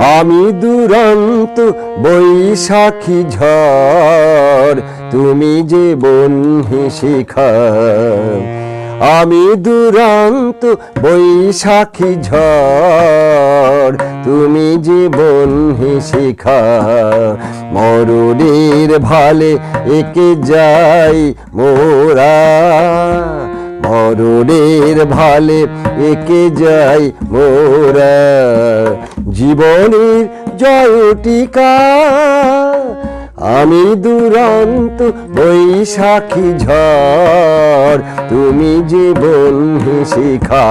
আমি দুরন্ত বৈশাখী ঝড়, তুমি জীবন শিখা। আমি দুরন্ত বৈশাখী ঝড়, তুমি জীবন শিখা। মরুরের ভালে একে যাই মোরা, মরুরের ভালে একে যাই মোরা। জীবনের জয়টিকা আমি দুরন্ত বৈশাখী ঝড়, তুমি জীবন শিখা।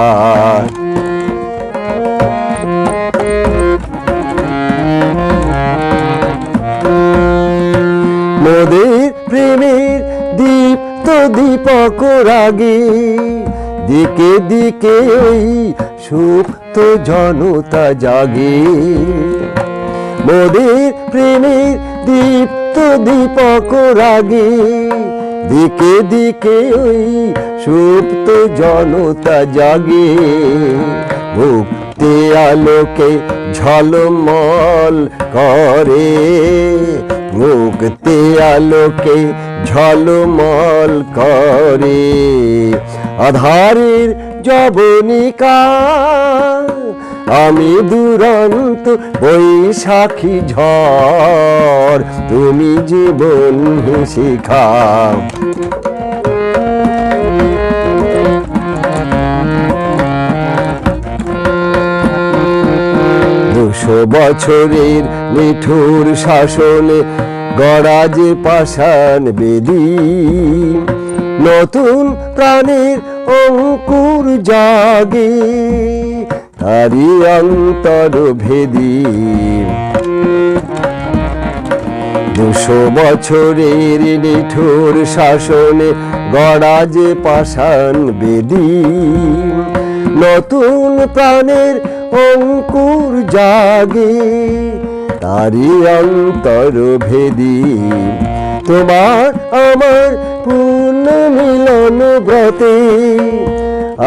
মোদের প্রেমের দীপ্ত দীপক রাগে, দিকে দিকে ওই সুপ্ত জনতা জাগে। মোদের প্রেমের দীপ্ত দীপক রাগে, দিকে দিকে ওই সুপ্ত জনতা জাগে। মুক্তি আলোকে ঝলমল করে, মুক্তি আলোকে ঝলমল করে। আধারের জবনিকা আমি দুরন্ত বৈশাখী ঝড়, তুমি জীবন শিখা। 200 বছরের নিঠুর শাসনে গড়া যে পাষাণ বেদী, নতুন প্রাণের অঙ্কুর জাগে তারি অন্তর ভেদী। 200 বছরের নিঠুর শাসনে গড়া যে পাষাণ বেদী, নতুন প্রাণের অঙ্কুর জাগে তারি অন্তর ভেদী। তোমার আমার পূর্ণ মিলন ব্রতে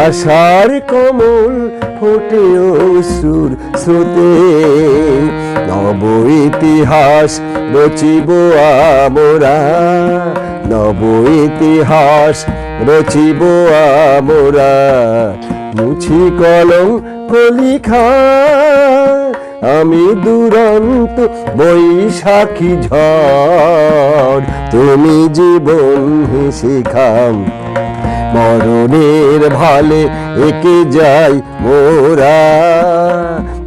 আশার কমল ফোটে অশ্রুর স্রোতে। নব ইতিহাস রচিব আমরা, নব ইতিহাস রচিব আমরা। মুছি কলম কলিখা আমি দুরন্ত বৈশাখী ঝড়, তুমি জীবন শিখা। মরণের ভালে একে যাই মোরা,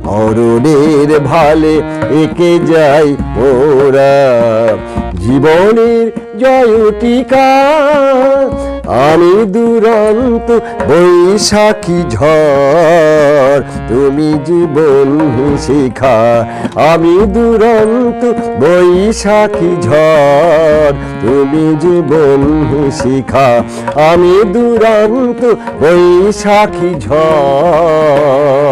মরণের ভালে একে যাই মোরা। জীবনের জয়টিকা আমি দুরন্ত বৈশাখী ঝড়, তুমি জীবন শিখা। আমি দুরন্ত বৈশাখী ঝড়, তুমি জীবন শিখা। আমি দুরন্ত বৈশাখী ঝড়।